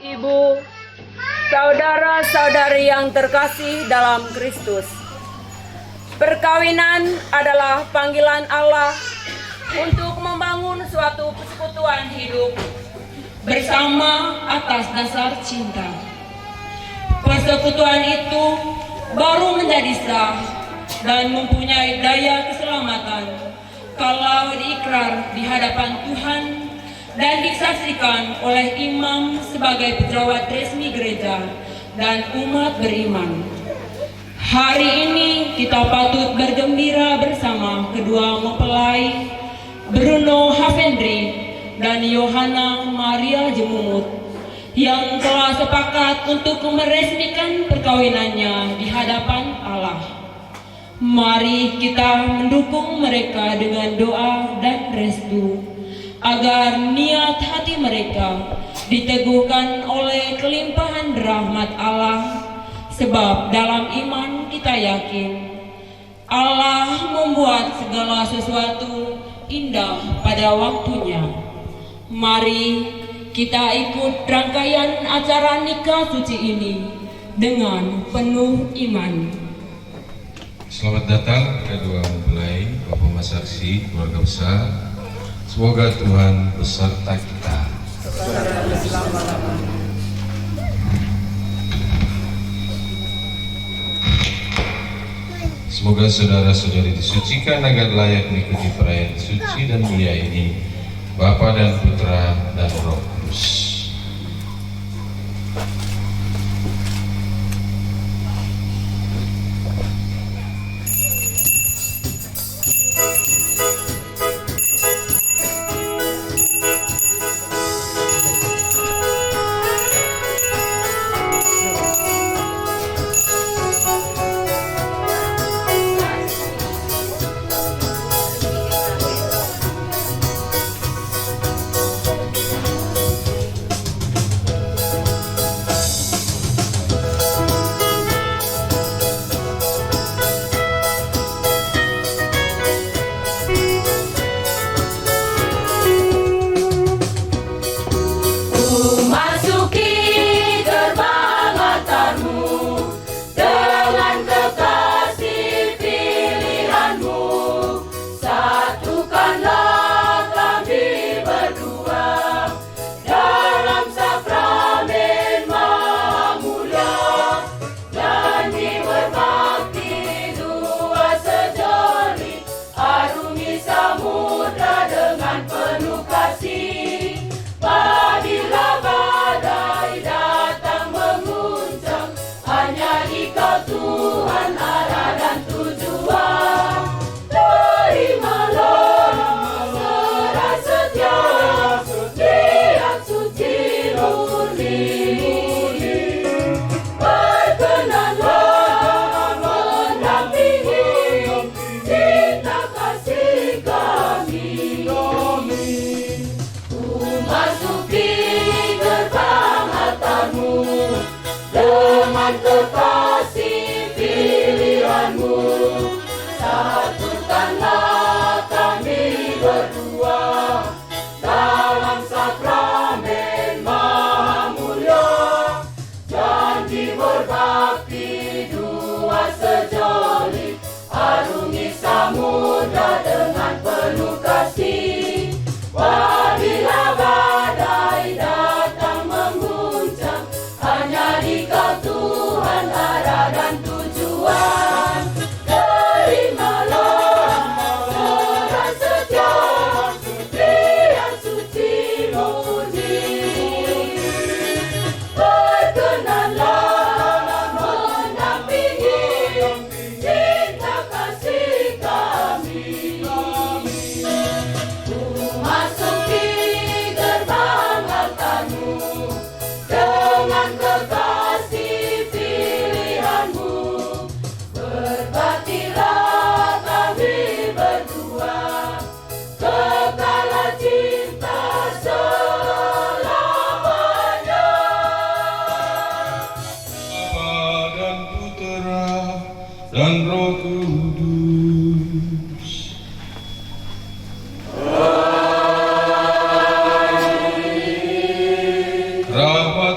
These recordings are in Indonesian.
Ibu, saudara-saudari yang terkasih dalam Kristus, perkawinan adalah panggilan Allah untuk membangun suatu persekutuan hidup bersama atas dasar cinta. Persekutuan itu baru menjadi sah dan mempunyai daya keselamatan kalau diikrar di hadapan Tuhan dan disaksikan oleh imam sebagai pejabat resmi gereja dan umat beriman. Hari ini kita patut bergembira bersama kedua mempelai Bruno Havendri dan Yohana Maria Jemumut yang telah sepakat untuk meresmikan perkawinannya di hadapan Allah. Mari kita mendukung mereka dengan doa dan restu, agar niat hati mereka diteguhkan oleh kelimpahan rahmat Allah, sebab dalam iman kita yakin Allah membuat segala sesuatu indah pada waktunya. Mari kita ikut rangkaian acara nikah suci ini dengan penuh iman. Selamat datang kedua mempelai, Bapak Mas Saksi, keluarga besar. Semoga Tuhan beserta kita. Semoga saudara-saudari disucikan agar layak mengikuti perayaan suci dan mulia ini, Bapa dan Putra dan Roh Kudus.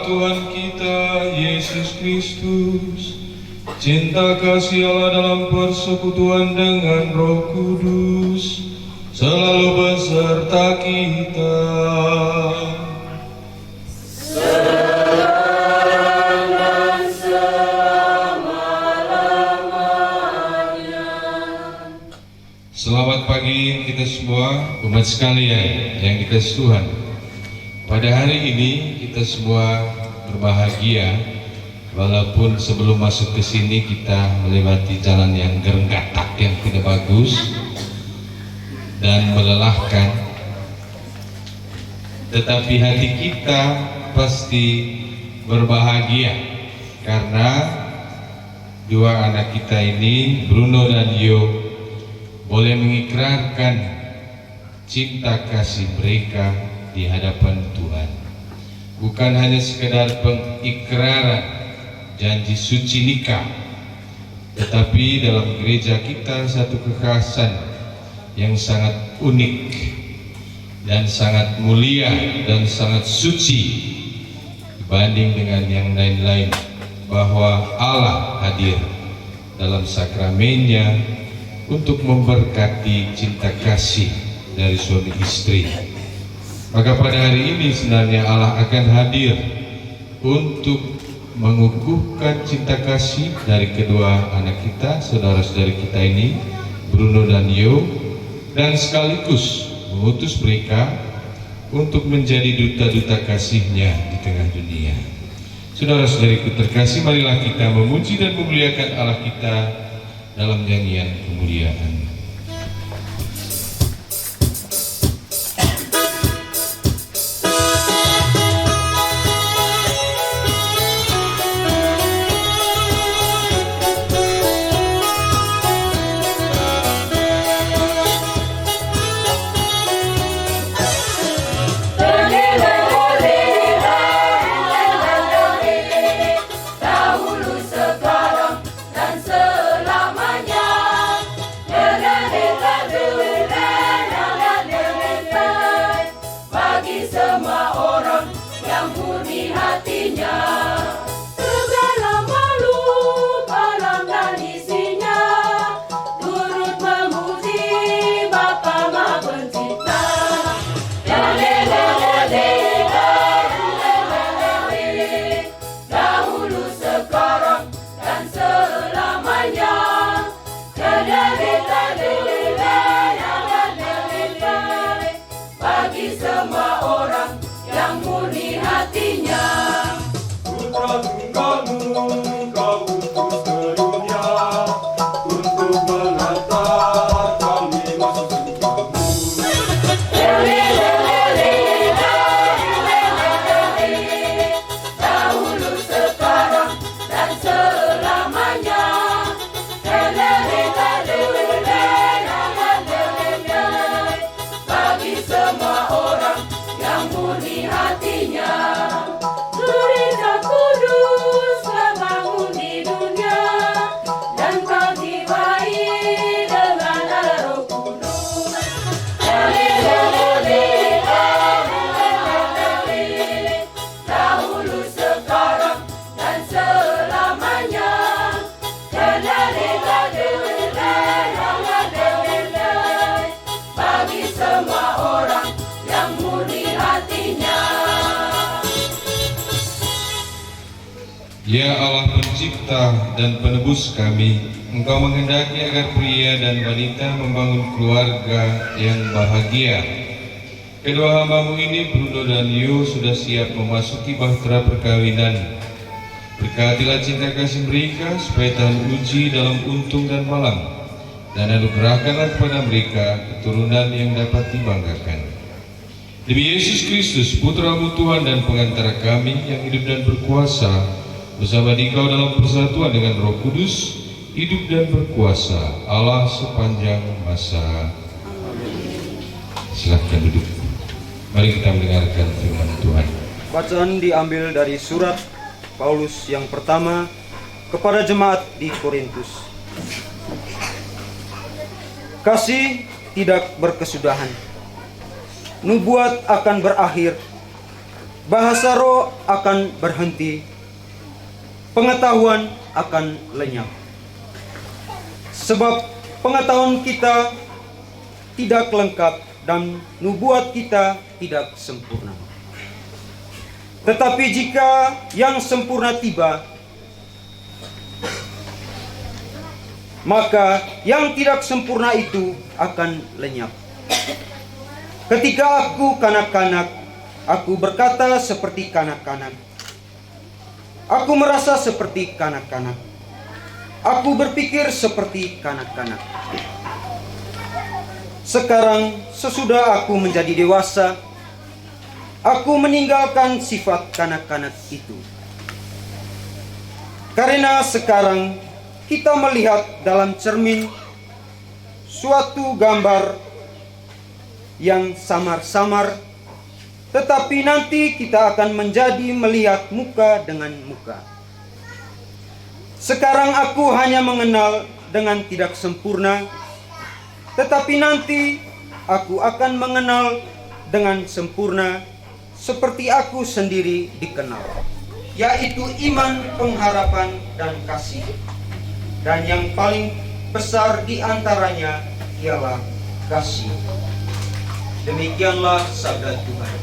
Tuhan kita Yesus Kristus, cinta kasih Allah dalam persekutuan dengan Roh Kudus selalu beserta kita. Selamat pagi kita semua, umat sekalian yang dikasihi Tuhan. Pada hari ini kita semua berbahagia, walaupun sebelum masuk ke sini kita melewati jalan yang gerenggatak, yang tidak bagus dan melelahkan. Tetapi hati kita pasti berbahagia karena dua anak kita ini, Bruno dan Yo, boleh mengikrarkan cinta kasih mereka di hadapan Tuhan. Bukan hanya sekedar pengikraran janji suci nikah, tetapi dalam gereja kita satu kekhasan yang sangat unik dan sangat mulia dan sangat suci dibanding dengan yang lain-lain, bahwa Allah hadir dalam sakramennya untuk memberkati cinta kasih dari suami istri. Maka pada hari ini sebenarnya Allah akan hadir untuk mengukuhkan cinta kasih dari kedua anak kita, saudara-saudari kita ini, Bruno dan Yo, dan sekaligus mengutus mereka untuk menjadi duta-duta kasihnya di tengah dunia. Saudara-saudariku terkasih, marilah kita memuji dan memuliakan Allah kita dalam nyanyian kemuliaan. Ya Allah pencipta dan penebus kami, Engkau menghendaki agar pria dan wanita membangun keluarga yang bahagia. Kedua hamba-Mu ini, Bruno dan Yo, sudah siap memasuki bahtera perkawinan. Berkatilah cinta kasih mereka supaya tahan uji dalam untung dan malang, dan anugerahkanlah kepada mereka keturunan yang dapat dibanggakan. Demi Yesus Kristus, Putra-Mu Tuhan dan pengantara kami yang hidup dan berkuasa bersama Dikau dalam persatuan dengan Roh Kudus, hidup dan berkuasa Allah sepanjang masa. Silakan duduk. Mari kita mendengarkan firman Tuhan. Bacaan diambil dari surat Paulus yang pertama kepada jemaat di Korintus. Kasih tidak berkesudahan. Nubuat akan berakhir. bahasa roh akan berhenti, pengetahuan akan lenyap. Sebab pengetahuan kita tidak lengkap dan nubuat kita tidak sempurna. Tetapi jika yang sempurna tiba, maka yang tidak sempurna itu akan lenyap. Ketika aku kanak-kanak, aku berkata seperti kanak-kanak. Aku merasa seperti kanak-kanak. Aku berpikir seperti kanak-kanak. Sekarang sesudah aku menjadi dewasa, aku meninggalkan sifat kanak-kanak itu. Karena sekarang kita melihat dalam cermin suatu gambar yang samar-samar, tetapi nanti kita akan menjadi melihat muka dengan muka. Sekarang aku hanya mengenal dengan tidak sempurna, tetapi nanti aku akan mengenal dengan sempurna seperti aku sendiri dikenal, yaitu iman, pengharapan, dan kasih. Dan yang paling besar di antaranya ialah kasih. Demikianlah sabda Tuhan.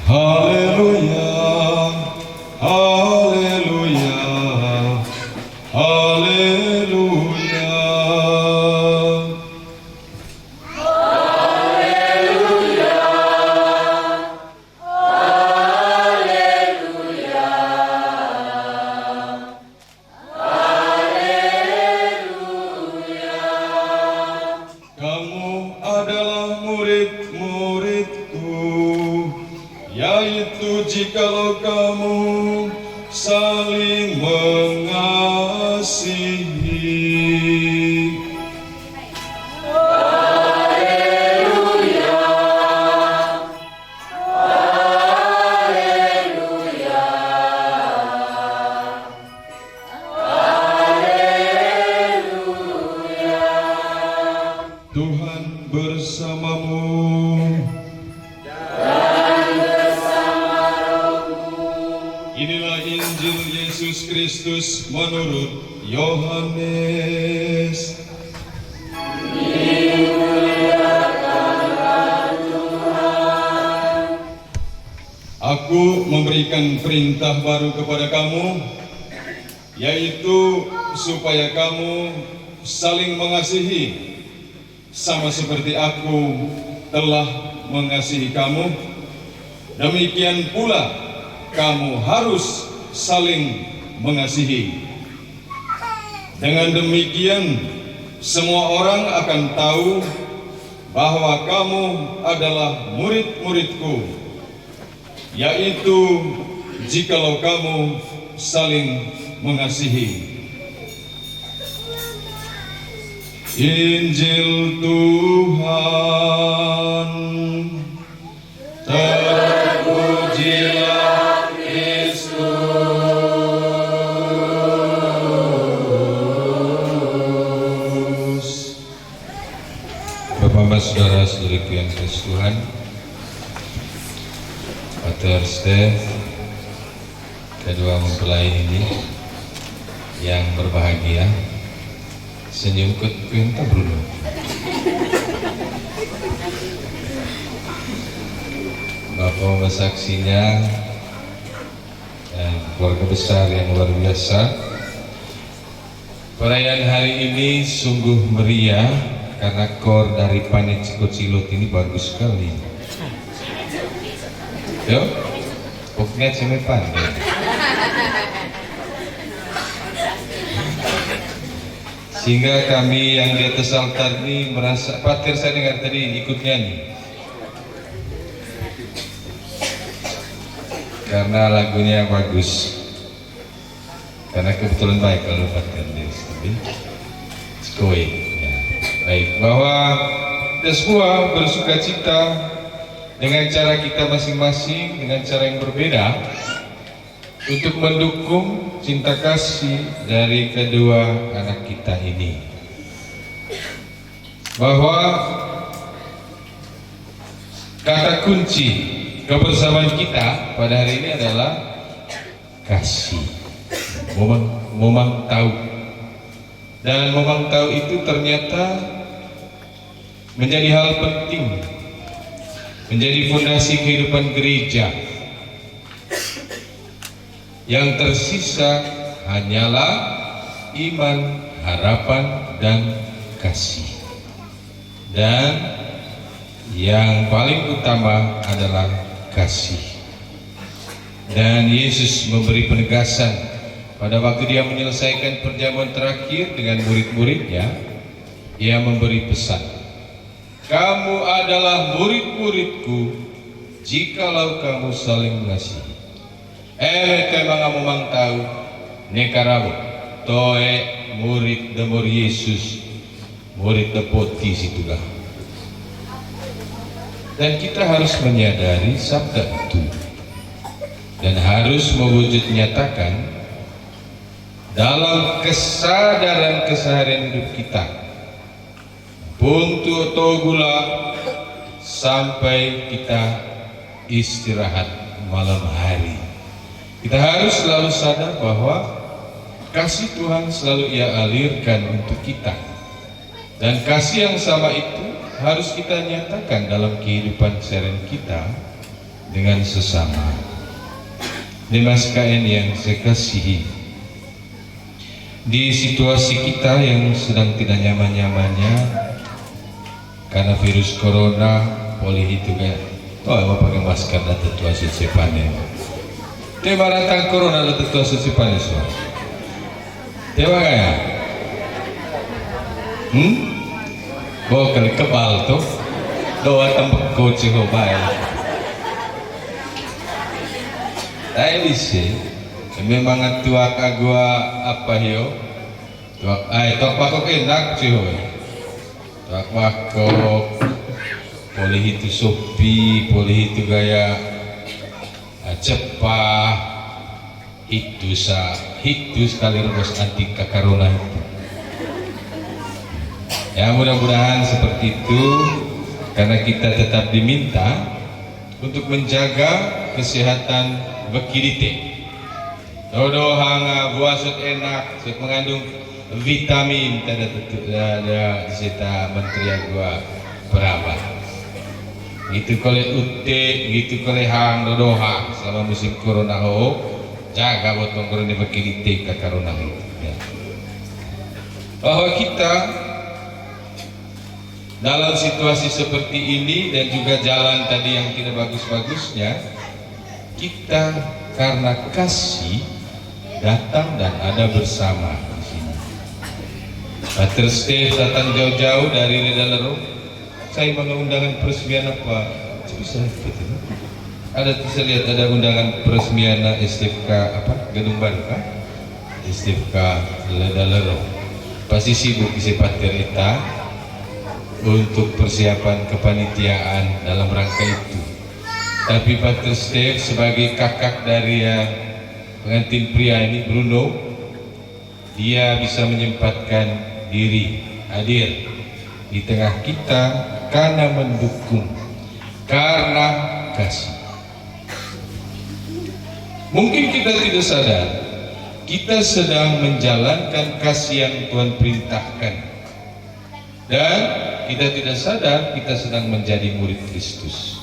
Haleluya, haleluya. Kristus menurut Yohanes. Aku memberikan perintah baru kepada kamu, yaitu supaya kamu saling mengasihi, sama seperti aku telah mengasihi kamu. Demikian pula kamu harus saling mengasihi. Dengan demikian, semua orang akan tahu bahwa kamu adalah murid-muridku, yaitu jikalau kamu saling mengasihi. Injil Tuhan. Terpujilah Kristus. Bapak-bapak, saudara-saudariku yang kasih Tuhan, Pater Steph, kedua mempelai ini yang berbahagia, senyum kuenta Bruno. Bapak saksinya dan keluarga besar yang luar biasa. Perayaan hari ini sungguh meriah karena kor dari Panet Cikocilut ini bagus sekali. Yo, pokoknya cuma pandai. Sehingga kami yang di atas altar ini merasa, Pater saya dengar tadi ikut nyanyi. Karena lagunya bagus. Karena kebetulan baik kalau Pater tapi skoi. Ya. Baik, bahwa kita semua bersuka cita dengan cara kita masing-masing, dengan cara yang berbeda, untuk mendukung cinta kasih dari kedua anak kita ini. Bahwa kata kunci kebersamaan kita pada hari ini adalah kasih. Momang tahu. Dan momang tahu itu ternyata menjadi hal penting, menjadi fondasi kehidupan gereja. Yang tersisa hanyalah iman, harapan, dan kasih. Dan yang paling utama adalah kasih. Dan Yesus memberi penegasan pada waktu dia menyelesaikan perjamuan terakhir dengan murid-muridnya. Ia memberi pesan, kamu adalah murid-muridku jikalau kamu saling mengasihi. Memang memang tahu nekarabo toe murid demor Yesus, murid depoti situlah. Dan kita harus menyadari sabda itu dan harus mewujud nyatakan dalam kesadaran keseharian hidup kita. Buntu atau gula sampai kita istirahat malam hari. Kita harus selalu sadar bahwa kasih Tuhan selalu Ia alirkan untuk kita. Dan kasih yang sama itu harus kita nyatakan dalam kehidupan keseharian kita dengan sesama. Dimas KN yang saya kasihi, di situasi kita yang sedang tidak nyaman-nyamannya karena virus corona, boleh itu kayak apa pakai masker dan tetua suci panen. Tema datang corona dan tetua suci panen semua. Tema kaya? Oh kali kebal tuh, doa tempat coaching baik. Saya bisa, memang tuak agua apa yo? Tuak pakok enak sih hoy. Tuak pakok, boleh itu sopi, boleh itu gaya cepah, itu sekali rebus anti corona itu. Ya mudah-mudahan seperti itu, karena kita tetap diminta untuk menjaga kesehatan bekirite. Dodohang buah sut enak, sut mengandung vitamin tada ada disita menteri gua berapa. Gitu kole ute, gitu kole hang dodohang selama musim corona ho, jaga buat corona begini ke corona itu. Ya. Bahwa kita dalam situasi seperti ini dan juga jalan tadi yang tidak bagus-bagusnya, kita karena kasih datang dan ada bersama di sini. Pater Steve datang jauh-jauh dari Redalero. Saya mengundang peresmian apa? Bisa gitu. Ada saya lihat ada undangan peresmian STFK apa? Gedung baru kan? STFK Redalero. Pasti sibuk isi Pater Eta untuk persiapan kepanitiaan dalam rangka itu. Tapi Pater Steve sebagai kakak dari pengantin pria ini Bruno, dia bisa menyempatkan diri hadir di tengah kita karena mendukung, karena kasih. Mungkin kita tidak sadar, kita sedang menjalankan kasih yang Tuhan perintahkan, dan kita tidak sadar kita sedang menjadi murid Kristus.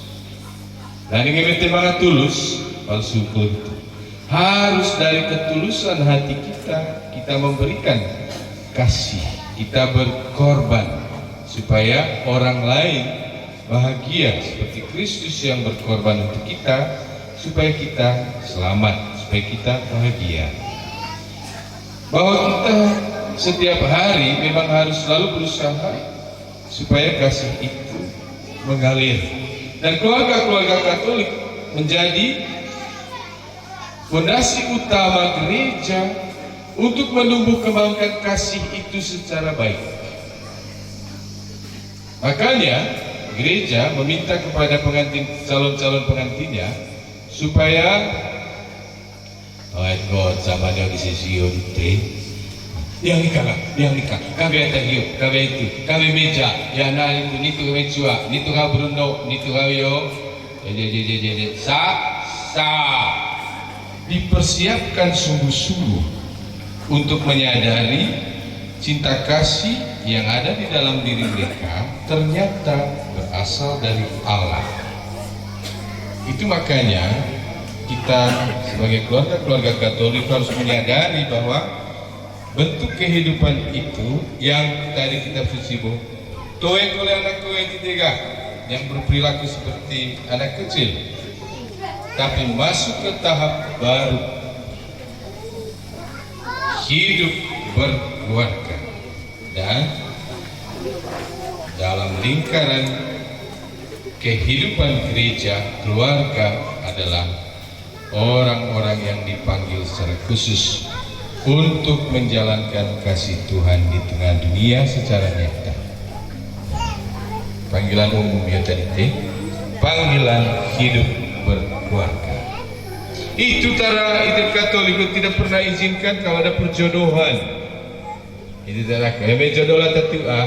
Dan ini memang tulus, palsu itu. Harus dari ketulusan hati kita memberikan kasih, kita berkorban supaya orang lain bahagia seperti Kristus yang berkorban untuk kita, supaya kita selamat, supaya kita bahagia. Bahwa kita setiap hari memang harus selalu berusaha supaya kasih itu mengalir, dan keluarga-keluarga Katolik menjadi fondasi utama gereja untuk menumbuh kembangkan kasih itu secara baik. Makanya gereja meminta kepada calon-calon pengantinnya supaya God sama dia di sisi yang nikah, kami ada hiu, kami itu, kami meja, ya nah itu, nitu kami cua, nitu kau Bruno, nitu kau yo, dipersiapkan sungguh-sungguh untuk menyadari cinta kasih yang ada di dalam diri mereka ternyata berasal dari Allah. Itu makanya kita sebagai keluarga-keluarga Katolik harus menyadari bahwa bentuk kehidupan itu yang tadi kita sibuk toek oleh anak kowe ketiga yang berperilaku seperti anak kecil, tapi masuk ke tahap baru, hidup berkeluarga, dan dalam lingkaran kehidupan gereja, keluarga adalah orang-orang yang dipanggil secara khusus untuk menjalankan kasih Tuhan di tengah dunia secara nyata. Panggilan umum ya tadi, panggilan hidup berkeluarga. Itu cara hidup Katolik tidak pernah izinkan kalau ada perjodohan. Itu cara kami jodoh lah tatua,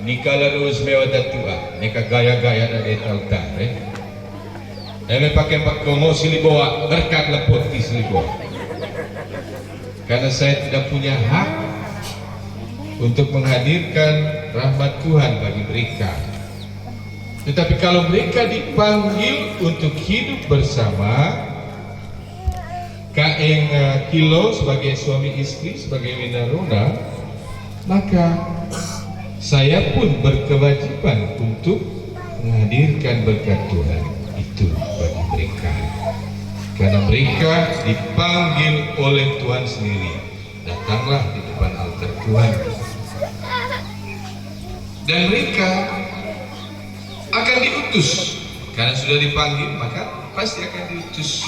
nikah larus mewah tatua, nikah gaya-gaya dari altar. Kami pakai komo siliboa, berkat lepot di siliboa. Karena saya tidak punya hak untuk menghadirkan rahmat Tuhan bagi mereka. Tetapi kalau mereka dipanggil untuk hidup bersama, kaeng kilo sebagai suami istri, sebagai winaruna, maka saya pun berkewajiban untuk menghadirkan berkat Tuhan itu bagi mereka. Karena mereka dipanggil oleh Tuhan sendiri. Datanglah di depan altar Tuhan. Dan mereka akan diutus. Karena sudah dipanggil, maka pasti akan diutus.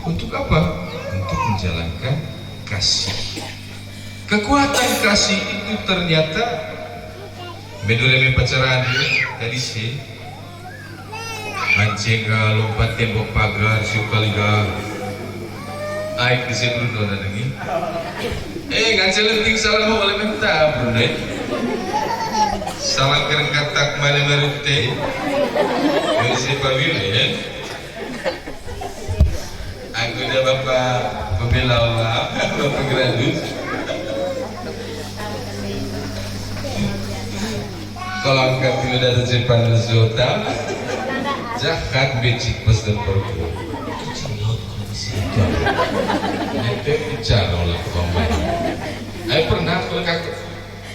Untuk apa? Untuk menjalankan kasih. Kekuatan kasih itu ternyata beduleme pacaran tadi sih. Mancing lompat tembok pagar sukaliga aik di Bruno nanti. Ngancel lenting salah mau oleh minta Bruno. Salah keren katak mana berute. Masih pawil ya. Aku Sudah Bapak pembela Allah, Bapak Gradus. Kalau angkat tidak ada cepat resulta, jahat becik pas dan perlu. Itu bicara oleh pemain. Saya pernah kalau kakak,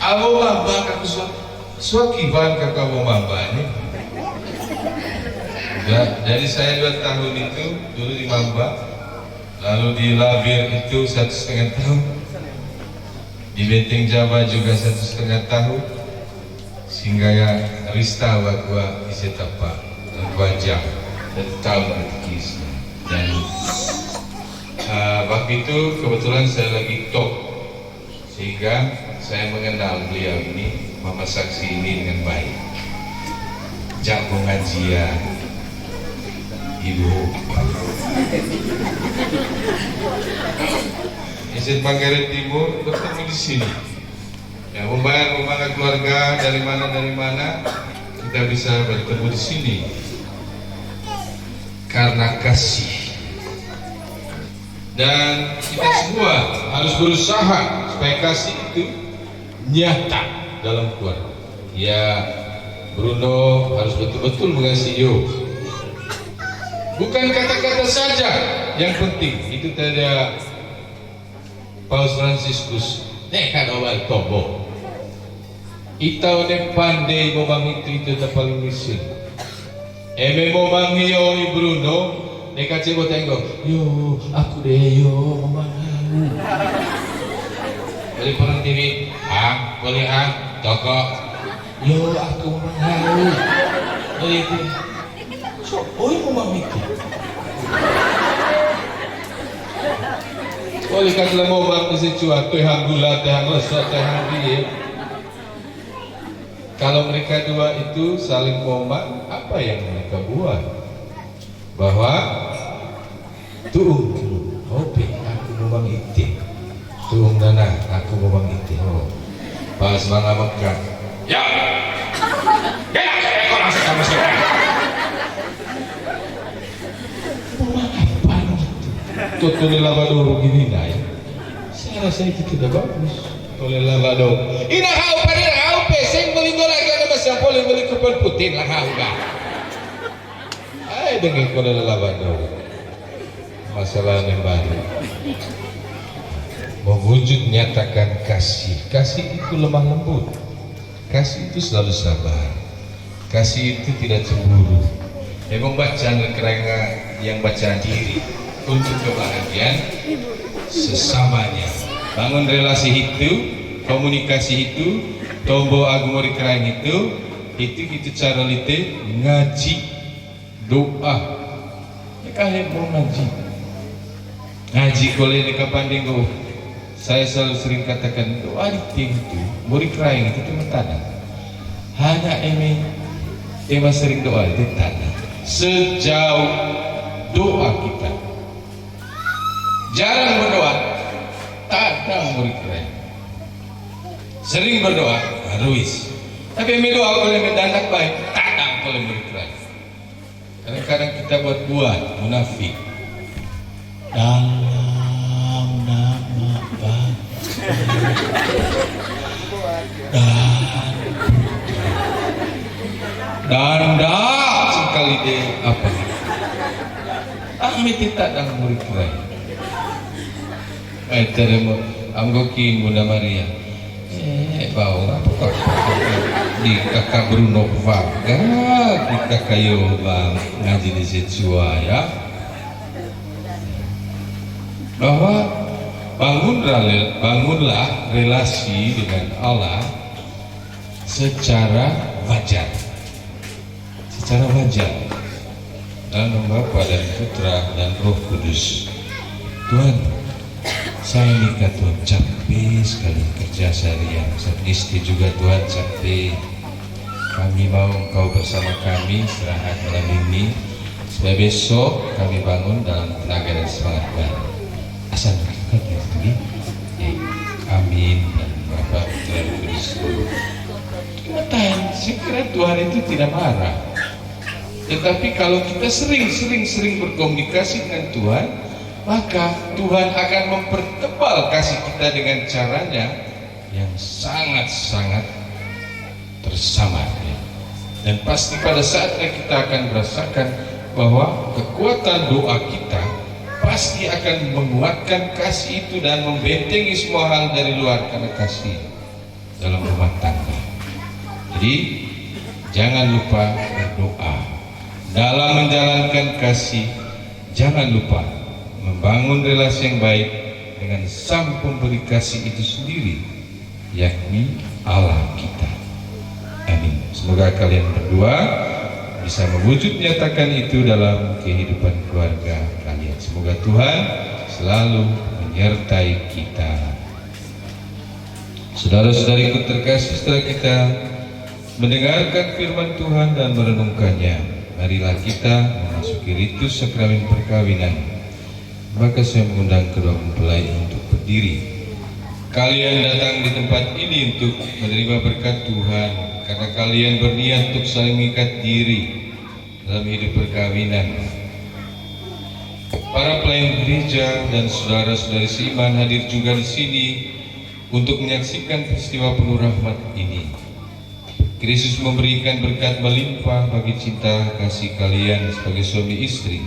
awo mamba kakak suakiban kakak awo mamba ini. Ya, dari saya 2 tahun itu dulu di Mamba, lalu di Labir itu 1,5 tahun, di Benteng Jawa juga 1,5 tahun, sehingga ya Ristawa gua isi tepat dan 2 jam dan tahun berkis. Dan waktu itu kebetulan saya lagi top, sehingga saya mengenal beliau ini, Mama Saksi ini dengan baik. Jak pengajian Ibu Izin Manggarai Timur bertemu di sini. Ya, membayar keluarga dari mana kita bisa bertemu di sini karena kasih. Dan kita semua harus berusaha supaya kasih itu nyata dalam keluarga. Ya, Bruno harus betul-betul mengasihi Yo. Bukan kata-kata saja yang penting. Itu tadi Paus Fransiskus nekan awal tobo. Itau ne pandai momang itu tak paling miskin. Eme momang yo Bruno nekat cebo tengok. Yo aku deh yo momang. Boleh perang TV, boleh toko. Yo aku momang. Boleh TV. So, oi momang itu. Oleh kata momang kasi cuat, tehang gula, tehang lesot, tehang dia. Kalau mereka dua itu saling momang, apa yang mereka buat? Bahwa tuung, oke, aku momang itu. Tuung nana, aku momang itu. Oh, pas mana Mekah? Ya, kau langsung sama saya. Tutup lavador gini naik. Saya rasa itu tidak bagus. Oleh lavador. Ina kau pada kau peseng beli dolar kan mas yang boleh beli kupon putih lah kau dah. Dengan oleh lavador. Masalah yang baru. Mewujud nyatakan kasih. Kasih itu lemah lembut. Kasih itu selalu sabar. Kasih itu tidak cemburu. Memang bacaan kerana yang baca diri. Untuk kebahagiaan sesamanya, bangun relasi itu, komunikasi itu, tombo agumori kerain itu kita cara lite ngaji doa. Kalian mau ngaji kolej di kapandenggo. Saya selalu sering katakan doa itu, mori kerain itu cuma tanah. Hanya tema sering doa itu tanah. Sejauh doa kita jarang berdoa, tak ada murid keren. Sering berdoa, harus. Tapi berdoa oleh mendadak baik, tak ada oleh murid keren. Kadang-kadang kita buat munafik. Dalam nama Bapa dan sekali deh apa? Amit tak ada murid keren. Terima anggokin Bunda Maria. Bau apa di kakak Bruno Vaga, di kakak Yoba ngaji di Setsua ya. Bahwa bangunlah relasi dengan Allah secara wajar. Secara wajar. Dalam nama Bapa dan Putra dan Roh Kudus. Tuhan, saya nikah Tuhan, capek sekali kerja seharian. Istri juga Tuhan capek. Kami mau Engkau bersama kami istirahat malam ini supaya besok kami bangun dalam tenaga dan semangat baru. Asal berkat ya sendiri. Amin. Dan Bapak Putra Kudus. Kenyataan, saya kira Tuhan itu tidak marah. Tetapi kalau kita sering berkomunikasi dengan Tuhan, maka Tuhan akan mempertebal kasih kita dengan caranya yang sangat-sangat tersamar. Dan pasti pada saatnya kita akan merasakan bahwa kekuatan doa kita pasti akan menguatkan kasih itu dan membentengi semua hal dari luar karena kasih dalam rumah tangga. Jadi jangan lupa berdoa dalam menjalankan kasih. Jangan lupa membangun relasi yang baik dengan sang pemberi kasih itu sendiri, yakni Allah kita. Amin. Semoga kalian berdua bisa mewujud nyatakan itu dalam kehidupan keluarga kalian. Semoga Tuhan selalu menyertai kita. Saudara-saudariku terkasih, setelah kita mendengarkan firman Tuhan dan merenungkannya, marilah kita memasuki ritus sakramen perkawinan. Maka saya mengundang kedua mempelai untuk berdiri. Kalian datang di tempat ini untuk menerima berkat Tuhan karena kalian berniat untuk saling mengikat diri dalam hidup perkawinan. Para pelayan gereja dan saudara-saudari seiman hadir juga di sini untuk menyaksikan peristiwa penuh rahmat ini. Kristus memberikan berkat melimpah bagi cinta kasih kalian sebagai suami istri.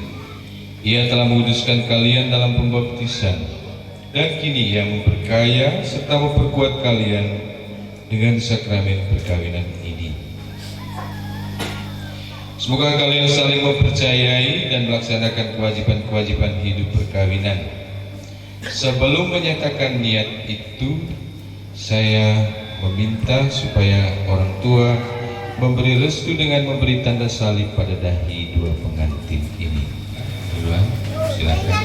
Ia telah menguduskan kalian dalam pembaptisan. Dan kini Ia memperkaya serta memperkuat kalian dengan sakramen perkawinan ini. Semoga kalian saling mempercayai dan melaksanakan kewajiban-kewajiban hidup perkawinan. Sebelum menyatakan niat itu, saya meminta supaya orang tua memberi restu dengan memberi tanda salib pada dahi dua pengantin ini. Duluan, silakan.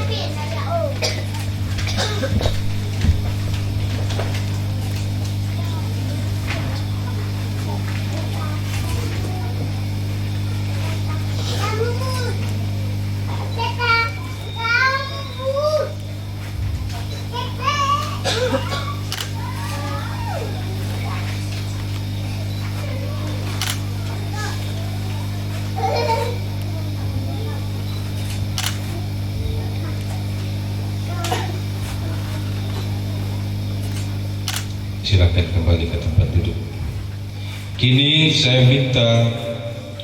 Silakan kembali ke tempat duduk. Kini saya minta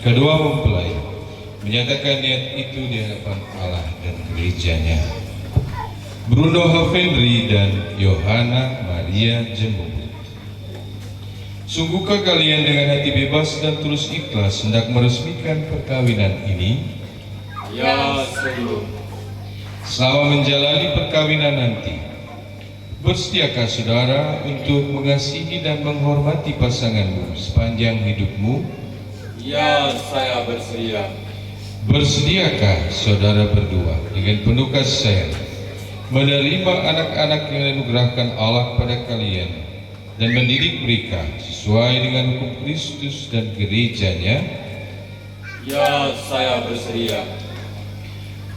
kedua mempelai menyatakan niat itu di hadapan Allah dan gerejanya. Bruno Havendri dan Yohana Maria Jemumut. Sungguhkah kalian dengan hati bebas dan tulus ikhlas hendak meresmikan perkawinan ini? Ya, sungguh. Selama menjalani perkawinan nanti, bersediakah saudara untuk mengasihi dan menghormati pasanganmu sepanjang hidupmu? Ya, saya bersedia. Bersediakah saudara berdua dengan penuh kasih sayang menerima anak-anak yang dianugerahkan Allah pada kalian dan mendidik mereka sesuai dengan hukum Kristus dan gerejanya? Ya, saya bersedia.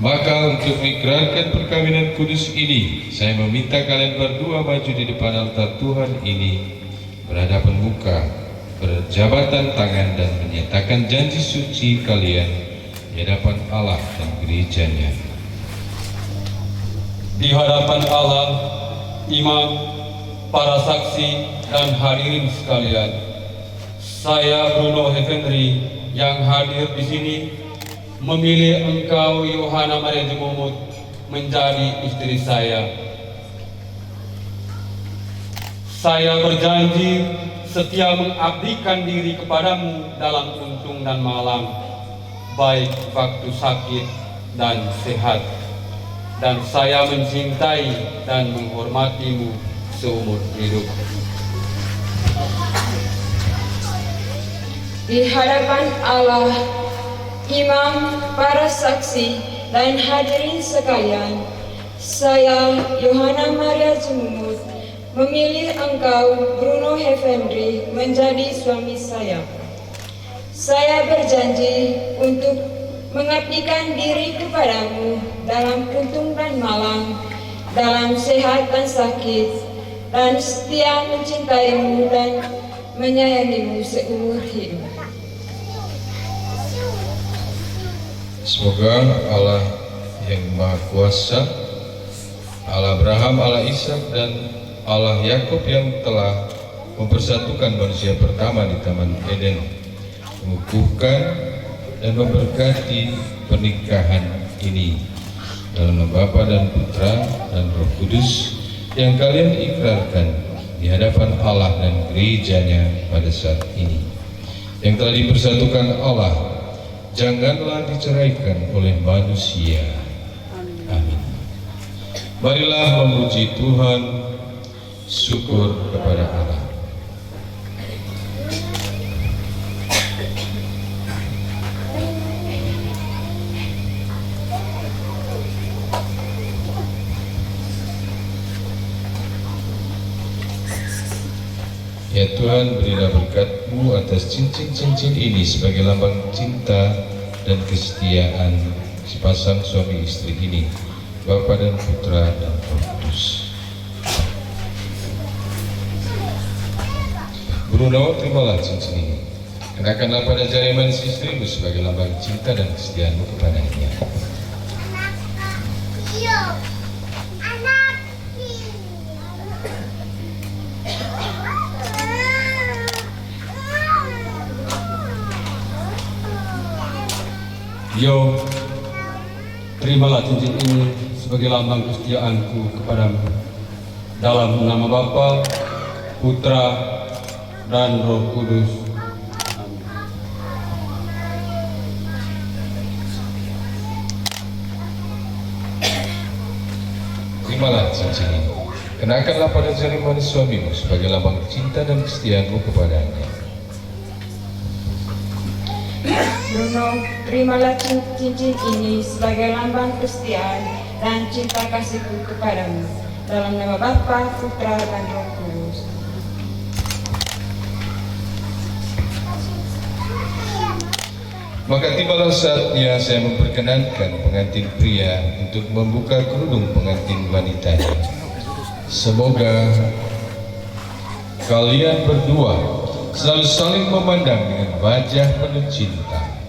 Maka untuk mengikrarkan perkawinan kudus ini, saya meminta kalian berdua maju di depan altar Tuhan ini, berhadapan muka, berjabatan tangan dan menyatakan janji suci kalian di hadapan Allah dan gerejanya. Di hadapan Allah, imam, para saksi, dan hadirin sekalian, saya Bruno Havendri yang hadir di sini memilih engkau Yohana Maria Jemumut menjadi istri saya. Saya berjanji setia mengabdikan diri kepadamu dalam untung dan malam, baik waktu sakit dan sehat, dan saya mencintai dan menghormatimu seumur hidup. Di hadapan Allah, imam, para saksi, dan hadirin sekalian, saya Yohana Maria Jemumut memilih engkau Bruno Havendri menjadi suami saya. Saya berjanji untuk mengabdikan diri kepadamu dalam untung dan malang, dalam sehat dan sakit, dan setia mencintaimu dan menyayangimu seumur hidup. Semoga Allah yang Maha Kuasa Allah Abraham, Allah Ishak, dan Allah Yakub yang telah mempersatukan manusia pertama di Taman Eden, mengukuhkan dan memberkati pernikahan ini dalam nama Bapa dan Putra dan Roh Kudus yang kalian ikrarkan di hadapan Allah dan gerejanya pada saat ini, yang telah dipersatukan Allah, janganlah diceraikan oleh manusia. Amin. Marilah memuji Tuhan, syukur kepada Allah. Ya Tuhan, berilah berkat-Mu atas cincin-cincin ini sebagai lambang cinta dan kesetiaan sepasang suami istri ini, Bapa dan Putra dan Roh Kudus. Bruno, terimalah cincin ini. Kenakanlah pada jari manis istrimu sebagai lambang cinta dan kesetiaanmu kepadanya. Yo, terimalah cincin ini sebagai lambang kesetiaanku kepadamu. Dalam nama Bapa, Putra, dan Roh Kudus. Amin. Terimalah cincin ini. Kenakanlah pada jari manis suamimu sebagai lambang cinta dan kesetiaanmu kepadanya. Bruno, terimalah cincin ini sebagai lambang kesetiaan dan cinta kasihku kepadamu. Dalam nama Bapa, Putra, dan Roh Kudus. Maka tibalah saatnya saya memperkenankan pengantin pria untuk membuka kerudung pengantin wanitanya. Semoga kalian berdua selalu saling memandang dengan wajah penuh cinta.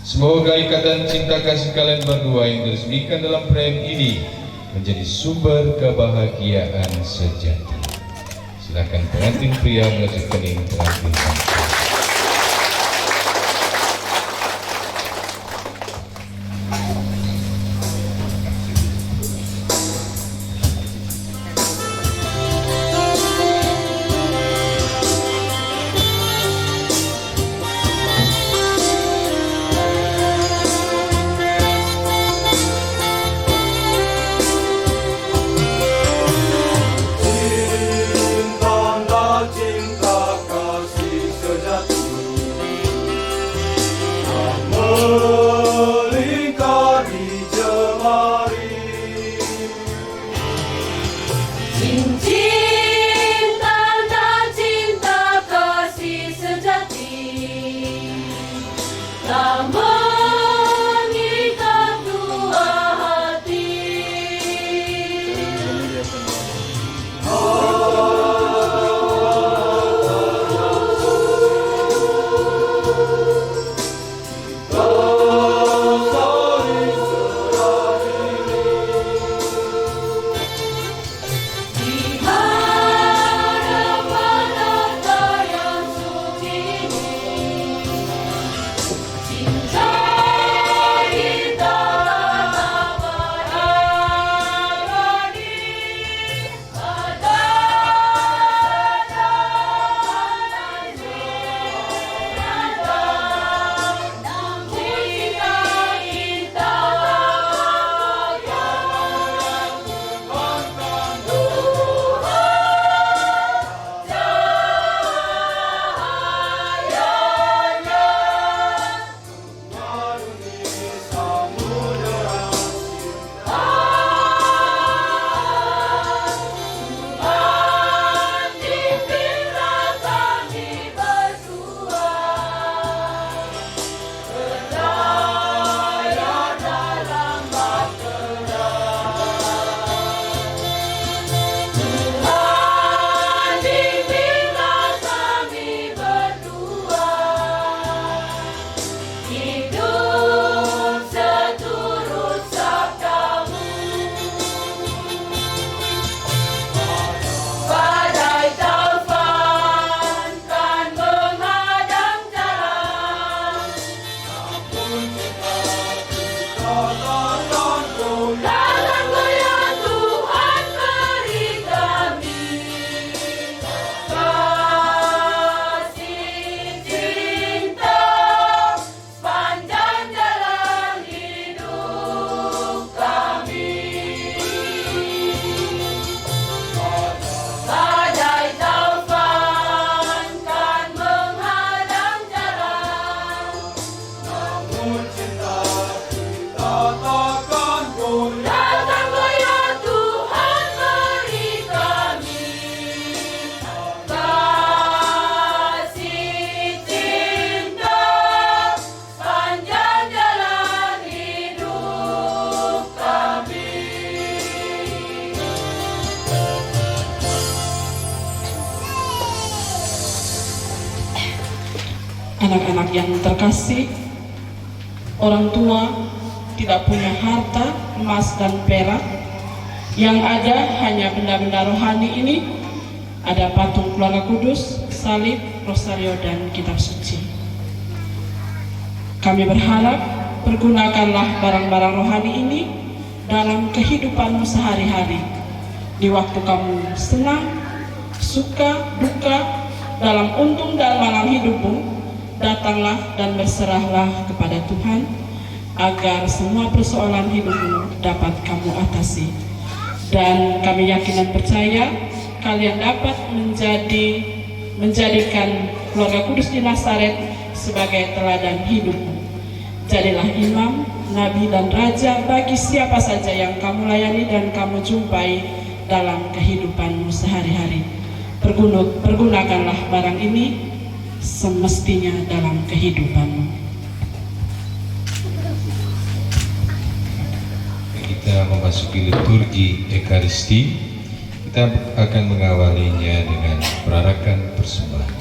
Semoga ikatan cinta kasih kalian berdua yang diresmikan dalam perayaan ini menjadi sumber kebahagiaan sejati. Silakan pengantin pria melanjutkan ini pengantin wanita. Cinta kasih anak-anak yang terkasih, orang tua tidak punya harta, emas dan perak. Yang ada hanya benda-benda rohani ini. Ada patung keluarga kudus, salib, rosario, dan kitab suci. Kami berharap pergunakanlah barang-barang rohani ini dalam kehidupanmu sehari-hari. Di waktu kamu senang, suka, duka, dalam untung dan malang hidupmu, datanglah dan berserahlah kepada Tuhan agar semua persoalan hidupmu dapat kamu atasi. Dan kami yakin dan percaya kalian dapat menjadikan keluarga kudus di Nazaret sebagai teladan hidupmu. Jadilah imam, nabi, dan raja bagi siapa saja yang kamu layani dan kamu jumpai dalam kehidupanmu sehari-hari. Pergunakanlah barang ini semestinya dalam kehidupanmu. Kita memasuki liturgi Ekaristi. Kita akan mengawalinya dengan perarakan persembahan.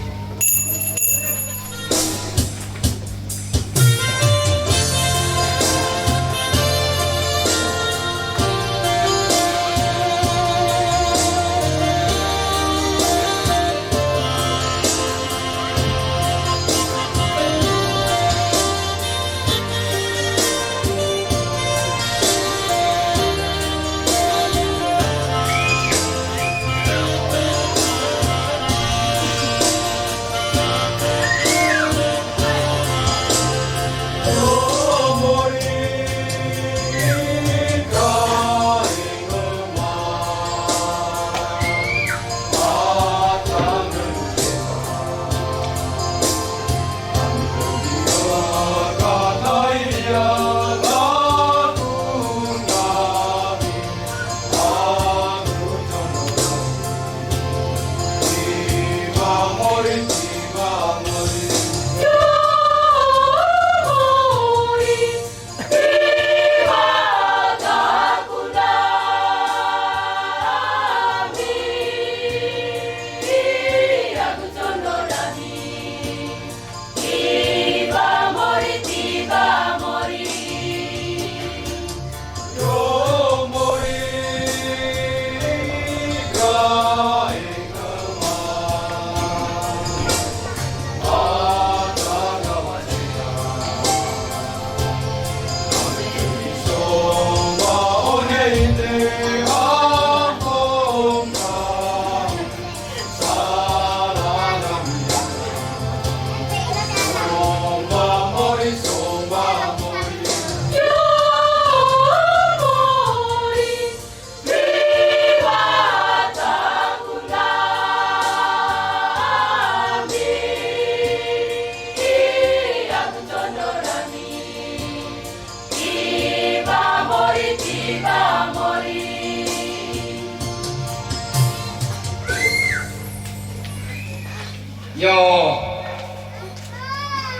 Yo,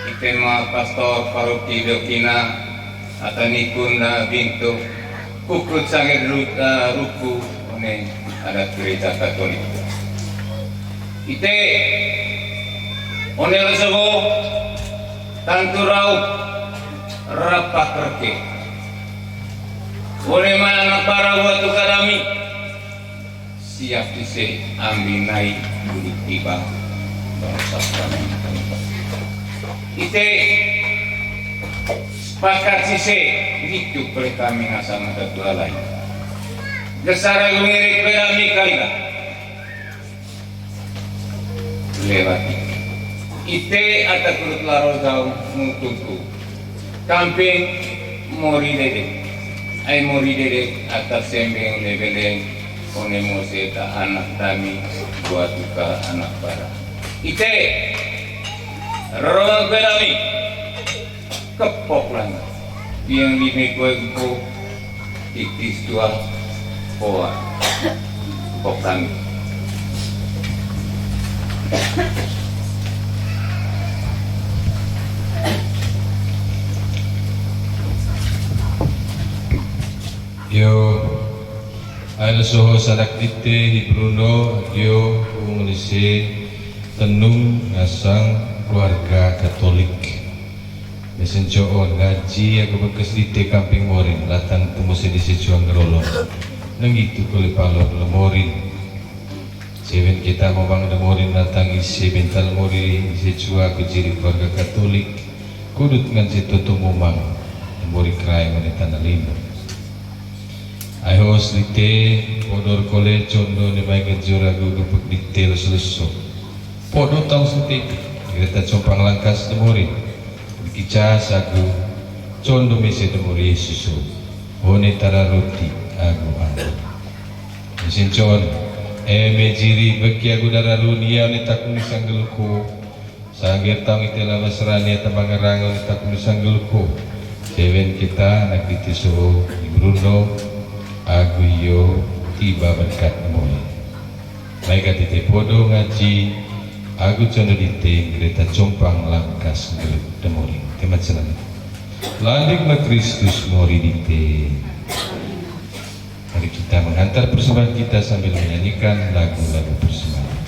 itema pastor paroki Dokina atanikun na bintu kukut sangat ruku one ada gereja Katolik. Ite one lesebo tanturau rapak kerke. One mana para watu karami siap dise ambinai duduk tiba. Ite sepakat sise itu kami ngasama kedua lain. Gesara lungirik perami kaila lewati. Ite ada kurut laro jauh mutuku. Kamping mori dede, ay mori dede atas sembeng lebeleng onemo seta anak kami buat duka anak para. Ite rorong pelami kepok lang yang limikwe ko itis dua poa kepok kami. Yo ada soho sadak dite di Bruno yo umulisi tenung ngasang keluarga Katolik. Mesencoon ngaji aku bekas di Kamping Morin latang temu di Secuang Gerolong nang itu kuli palor lemorin seven kita memang lemorin latang isi bental morin Secua aku jiri keluarga Katolik kudut ngan situ tumumang lemori kerai wanita nalino ayo slite podor kole condo ni mai gejuragu gepek detail seluso podo tau setik kita compang langkas lemorin Kica sagu condo mese demori Yesusu hone tara roti agu anu mesin con mejiri beki agu dararunia ni takun sanggelku sangger tang itela masrani tabangarang ni takun sanggelku seven kita nak ditiso Bruno agu yo tiba berkat moy baik ati podo ngaji aku condo dite kereta compang langkas ngelut demori temat senang landik na Kristus mori dite. Mari kita menghantar persembahan kita sambil menyanyikan lagu-lagu persembahan.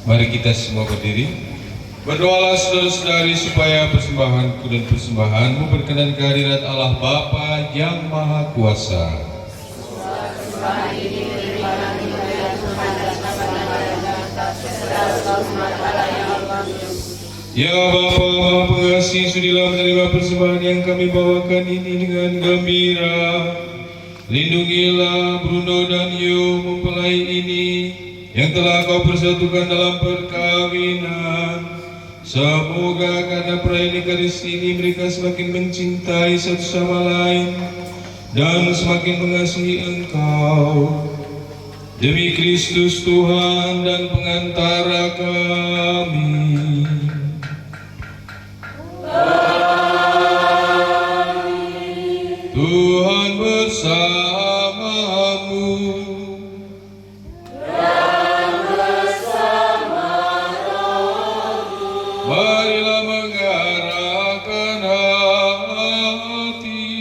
Mari kita semua berdiri. Berdoalah saudara-saudari supaya persembahanku dan persembahanmu berkenan kehadirat Allah Bapa yang Maha Kuasa. Ya Bapa Maha Pengasih, sudilah menerima persembahan yang kami bawakan ini dengan gembira. Lindungilah Bruno dan Yo mempelai ini yang telah Kau persatukan dalam perkawinan. Semoga karena perayaan Ekaristi ini mereka semakin mencintai satu sama lain dan semakin mengasihi Engkau. Demi Kristus Tuhan dan pengantara kami. Tuhan bersamamu. Marilah mengarahkan hati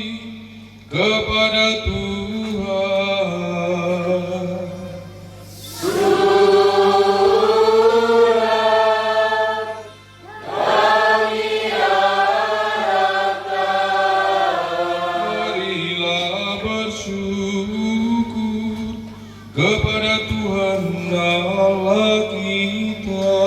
kepada Tuhan. kepada Tuhan Allah kita.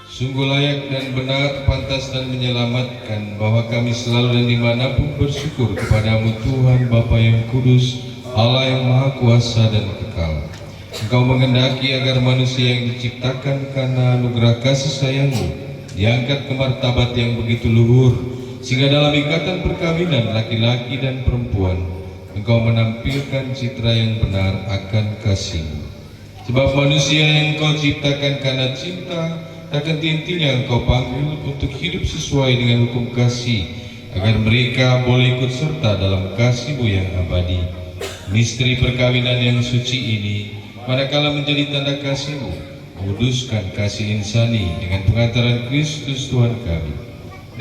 Sungguh layak dan benar, pantas dan menyelamatkan bahwa kami selalu dan dimanapun bersyukur kepadamu Tuhan Bapa yang kudus, Allah yang maha kuasa dan kekal. Engkau menghendaki agar manusia yang diciptakan karena anugerah kasih sayangmu diangkat ke martabat yang begitu luhur, sehingga dalam ikatan perkawinan laki-laki dan perempuan Engkau menampilkan citra yang benar akan kasih-Mu. Sebab manusia yang Engkau ciptakan karena cinta, takkan intinya Engkau panggil untuk hidup sesuai dengan hukum kasih, agar mereka boleh ikut serta dalam kasih-Mu yang abadi. Misteri perkawinan yang suci ini, manakala menjadi tanda kasih-Mu, menguduskan kasih insani dengan pengantaran Kristus Tuhan kami.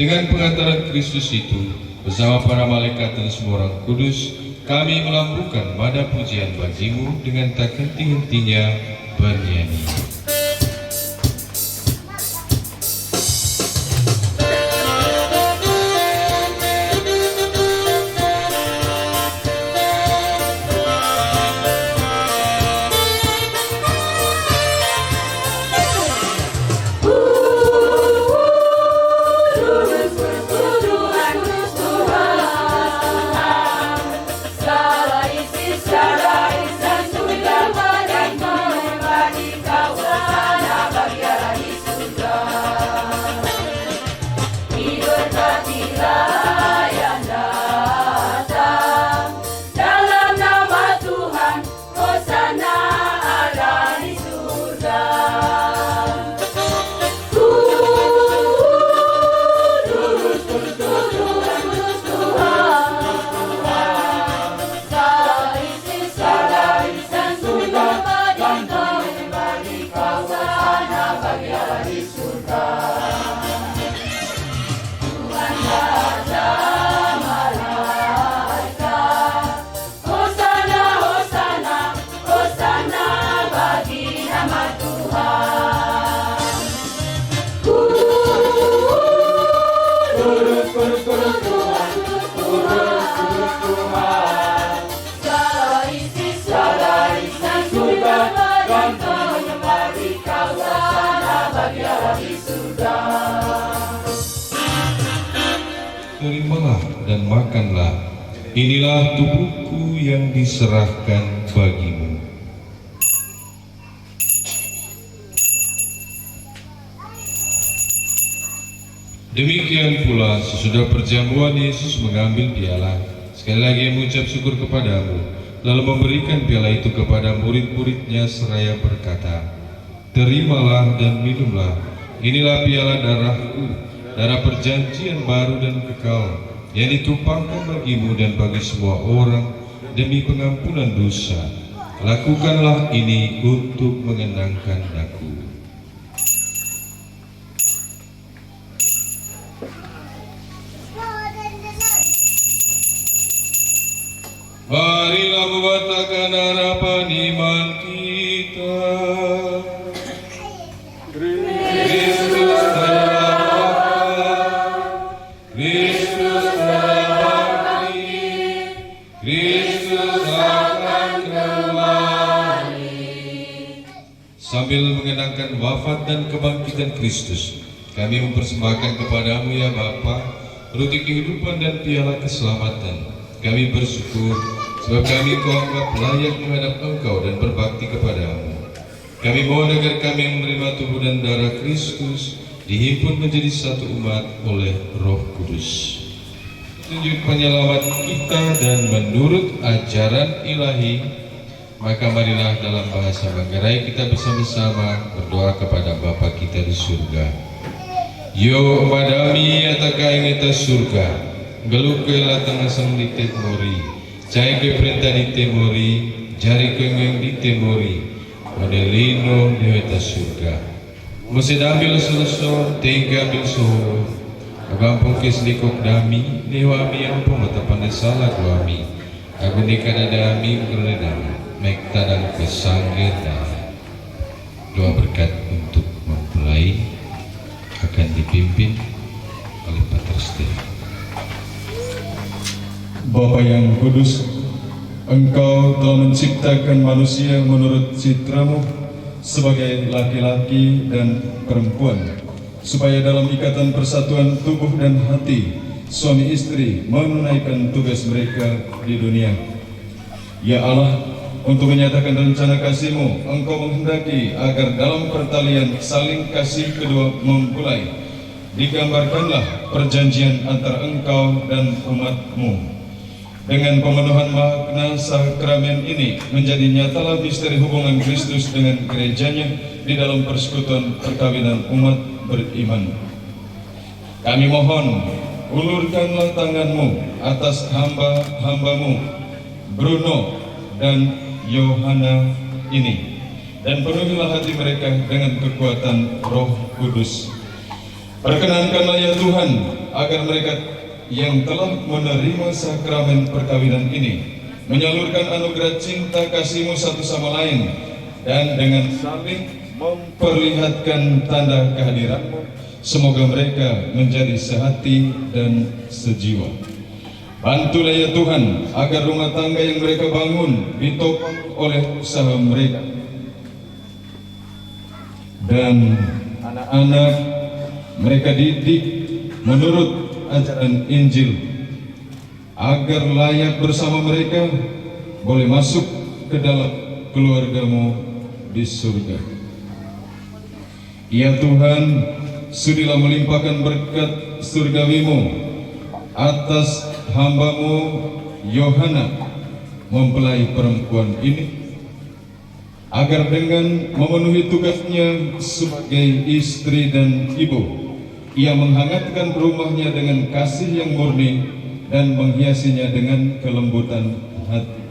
Dengan pengantaran Kristus itu, bersama para malaikat dan semua orang kudus, kami melambungkan nada pujian bagi-Mu dengan tak henti-hentinya bernyanyi. Terimalah dan makanlah, inilah tubuhku yang diserahkan bagimu. Demikian pula sesudah perjamuan Yesus mengambil piala, sekali lagi mengucap syukur kepadamu, lalu memberikan piala itu kepada murid-muridnya seraya berkata, terimalah dan minumlah, inilah piala darahku, darah perjanjian baru dan kekal, yang ditumpahkan bagimu dan bagi semua orang demi pengampunan dosa. Lakukanlah ini untuk mengenangkan aku. Marilah membentangkan harapan iman kita. Kristus telah wafat, Kristus telah bangkit, Kristus akan kembali. Sambil mengenangkan wafat dan kebangkitan Kristus, kami mempersembahkan kepadamu ya Bapa, roti kehidupan dan piala keselamatan. Kami bersyukur sebab kami Kau anggap layak menghadap Engkau dan berbakti kepadamu. Kami mohon agar kami menerima tubuh dan darah Kristus dihimpun menjadi satu umat oleh Roh Kudus. Tunjuk penyelamat kita dan menurut ajaran ilahi, maka marilah dalam bahasa Manggarai kita bersama-sama berdoa kepada Bapa kita di surga. Yo madami ataka ingeta surga, geluk ke latang asam di temori, cai ke perintah di temori, jari ke ngeng di temori, modelino di weta surga. Mesti ambil selesai, tinggal ambil suhu. Agampung kislikok dami, newami yang pematapan salah duami. Aku nikah dami, kerana mekta dan kesanggeta. doa berkat untuk mempelai akan dipimpin oleh Pater Stefan. Bapa yang kudus, Engkau telah menciptakan manusia menurut citramu sebagai laki-laki dan perempuan, supaya dalam ikatan persatuan tubuh dan hati, suami istri menunaikan tugas mereka di dunia. Ya Allah, untuk menyatakan rencana kasih-Mu, Engkau menghendaki agar dalam pertalian saling kasih kedua mempelai digambarkanlah perjanjian antara Engkau dan umat-Mu. Dengan pemenuhan makna sakramen ini menjadi nyatalah misteri hubungan Kristus dengan gerejanya di dalam persekutuan perkawinan umat beriman. Kami mohon, ulurkanlah tangan-Mu atas hamba-hamba-Mu Bruno dan Yohana ini, dan penuhilah hati mereka dengan kekuatan Roh Kudus. Perkenankanlah ya Tuhan agar mereka yang telah menerima sakramen perkawinan ini menyalurkan anugerah cinta kasih-Mu satu sama lain, dan dengan saling memperlihatkan tanda kehadiran-Mu, semoga mereka menjadi sehati dan sejiwa. Bantulah ya Tuhan agar rumah tangga yang mereka bangun ditopang oleh usaha mereka, dan anak-anak mereka didik menurut ajaran Injil, agar layak bersama mereka boleh masuk ke dalam keluarga-Mu di surga. Ya Tuhan, sudilah melimpahkan berkat surgawi-Mu atas hamba-Mu Yohana, mempelai perempuan ini, agar dengan memenuhi tugasnya sebagai istri dan ibu, ia menghangatkan rumahnya dengan kasih yang murni dan menghiasinya dengan kelembutan hati.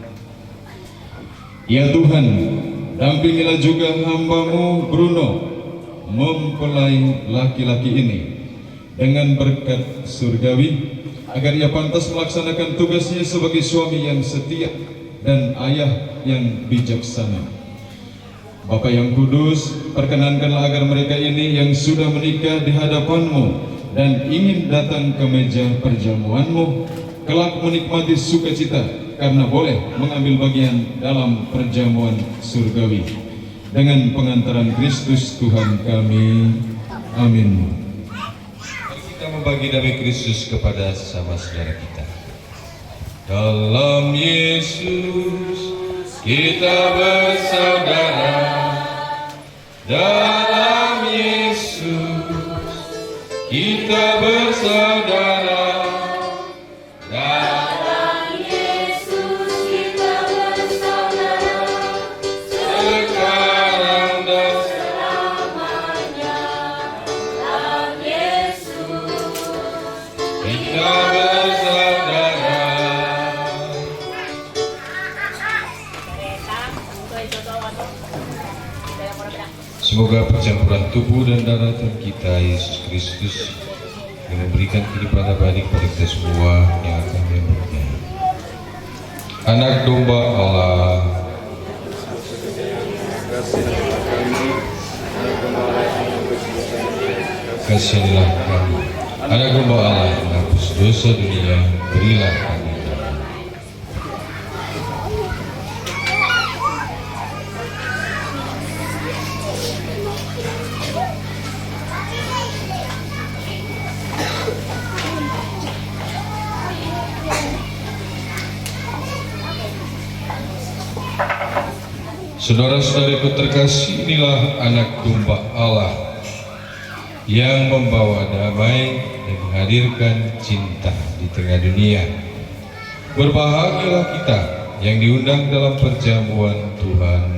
Ya Tuhan, dampingilah juga hamba-Mu Bruno, mempelai laki-laki ini, dengan berkat surgawi, agar ia pantas melaksanakan tugasnya sebagai suami yang setia dan ayah yang bijaksana. Bapa yang kudus, perkenankanlah agar mereka ini yang sudah menikah di hadapan-Mu dan ingin datang ke meja perjamuan-Mu, kelak menikmati sukacita karena boleh mengambil bagian dalam perjamuan surgawi. Dengan pengantaran Kristus Tuhan kami. Amin. Mari kita membagi damai Kristus kepada sesama saudara kita. Dalam Yesus kita bersaudara, dalam Yesus kita bersaudara, dalam Yesus kita bersaudara, sekarang dan selamanya. Dalam Yesus kita bersaudara. Semoga percampuran tubuh dan darah Tuhan kita Yesus Kristus yang memberikan kehidupan abadi kepada kita semua yang akan menyambutnya. Anak domba Allah, kasihilah kami. Anak domba Allah yang menghapus dosa dunia, berilah kami. Saudara-saudariku terkasih, inilah anak domba Allah yang membawa damai dan menghadirkan cinta di tengah dunia. Berbahagialah kita yang diundang dalam perjamuan Tuhan.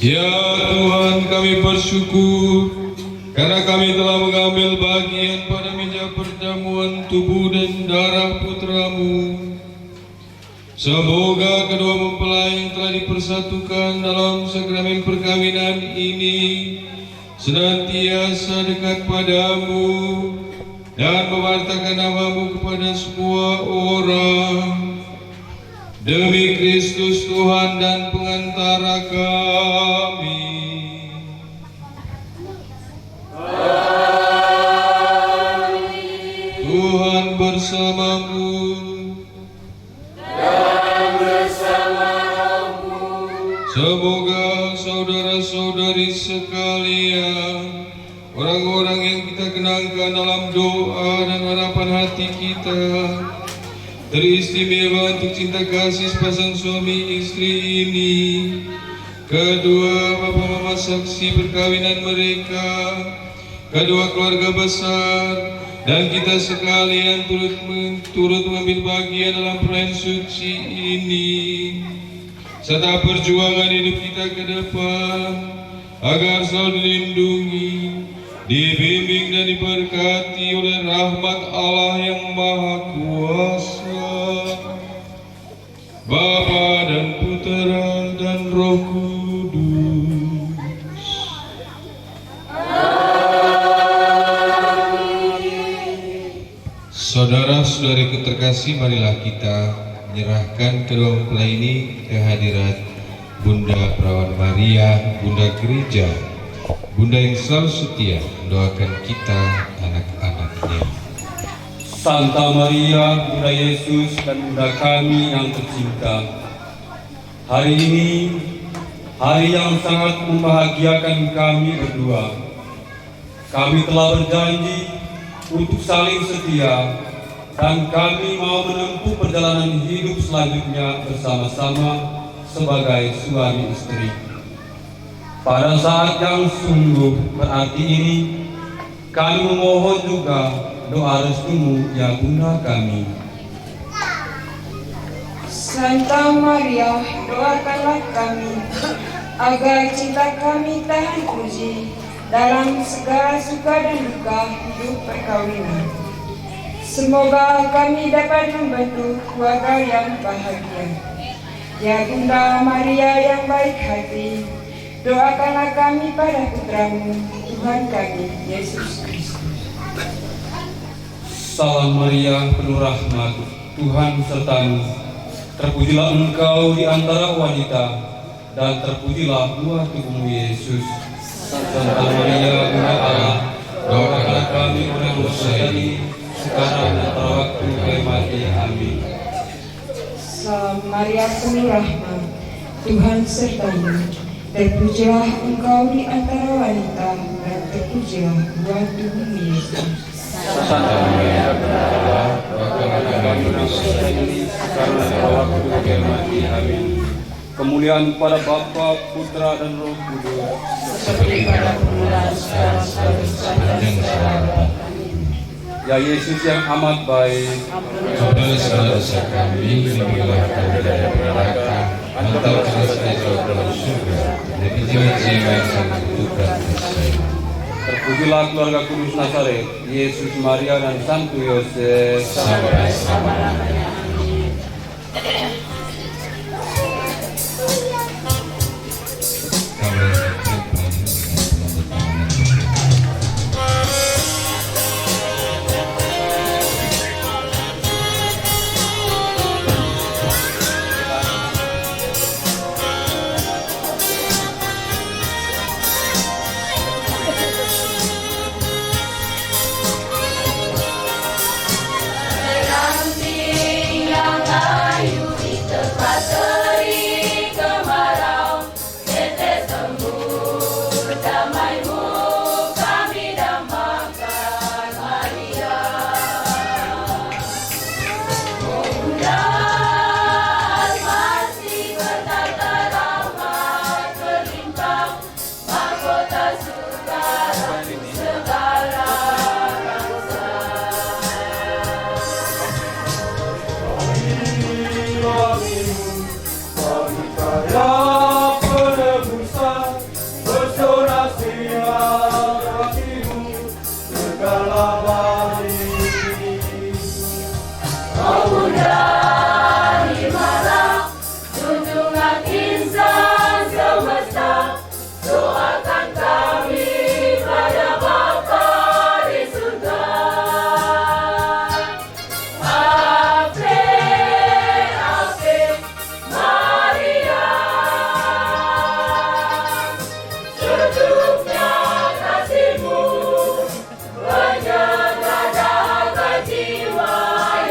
Ya Tuhan, kami bersyukur karena kami telah mengambil bagian pada meja perjamuan tubuh dan darah putra-Mu. Semoga kedua mempelai yang telah dipersatukan dalam sakramen perkawinan ini senantiasa dekat padamu dan mewartakan nama-Mu kepada semua orang. Demi Kristus Tuhan dan pengantara kami. Amin. Tuhan bersamamu. Dan bersamamu. Semoga saudara-saudari sekalian, orang-orang yang kita kenangkan dalam doa dan harapan hati kita, teristimewa untuk cinta kasih sepasang suami istri ini, kedua bapa mama saksi perkawinan mereka, kedua keluarga besar, dan kita sekalian turut mengambil bagian dalam perayaan suci ini, serta perjuangan hidup kita ke depan, agar selalu dilindungi, dibimbing dan diberkati oleh rahmat Allah yang Maha Kuasa, Bapa dan Putera dan Roh Kudus. Saudara-saudari terkasih, marilah kita menyerahkan kedua mempelai ini ke hadirat Bunda Perawan Maria, Bunda Gereja, Bunda yang selalu setia mendoakan kita anak-anaknya. Santa Maria, Bunda Yesus dan Bunda kami yang tercinta, hari ini hari yang sangat membahagiakan kami berdua. Kami telah berjanji untuk saling setia, dan kami mau menempuh perjalanan hidup selanjutnya bersama-sama sebagai suami istri. Pada saat yang sungguh berarti ini, kami memohon juga doa restumu ya Bunda kami. Santa Maria, doakanlah kami agar cinta kami tahan uji dalam segala suka dan duka hidup perkawinan. Semoga kami dapat membantu keluarga yang bahagia. Ya Bunda Maria yang baik hati, doakanlah kami pada putramu, Tuhan kami, Yesus Kristus. Salam Maria, penuh rahmat, Tuhan sertamu. Terpujilah engkau di antara wanita, dan terpujilah buah tubuhmu Yesus. Santa Maria, Bunda Allah, doakanlah kami orang dosa ini, sekarang dan pada waktu kami mati. Amin. Salam Maria penuh rahmat, Tuhan sertamu. Terpujilah engkau di antara wanita, dan terpujilah buah tubuhmu Yesus. Santa Maria, Bunda Allah, doakanlah kami orang dosa ini, sekarang dan pada waktu kami mati. Amin. Kemuliaan pada Bapa, Putra dan Roh Kudus, seperti pada permulaan, sekarang, dan selamanya. ya Yesus yang amat baik, Ampunilah segala dosa kami, lindungilah kami dari neraka, hantarkanlah kami ke dalam surga, dan jiwa-jiwa yang sangat membutuhkan kasih. terpujilah keluarga kudus Nazaret, Yesus, Maria dan Santo Yosef, Sampai selama-lamanya.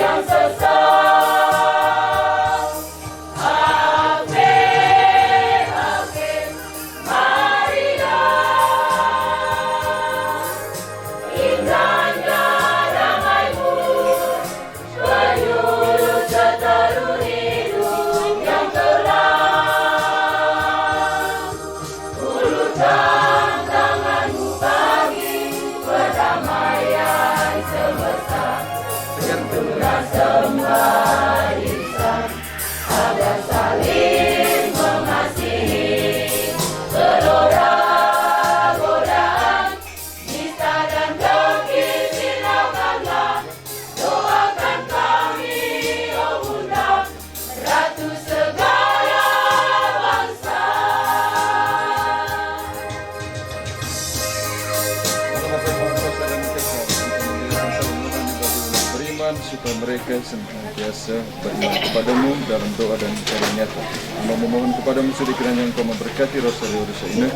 Yang sesat supaya mereka senantiasa beriman kepadamu dalam doa dan cara nyata. Hamba memohon kepadamu sudi kiranya Engkau memberkati Rosario Rosa ini,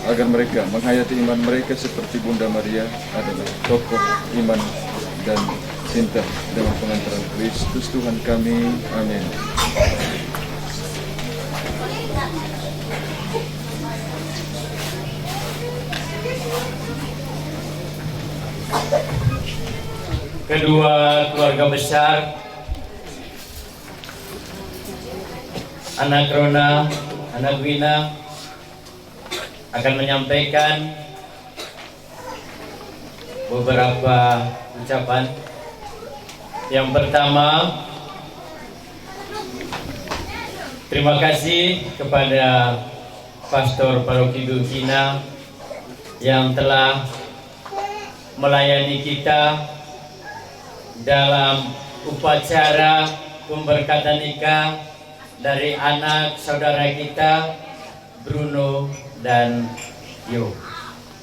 agar mereka menghayati iman mereka seperti Bunda Maria adalah tokoh iman dan cinta dengan pengantaran Kristus Tuhan kami. Amin. Kedua keluarga besar, anak Rona, anak Wina akan menyampaikan beberapa ucapan. Yang pertama, terima kasih kepada Pastor Paroki Dukina yang telah melayani kita dalam upacara pemberkatan nikah dari anak saudara kita Bruno dan Yo.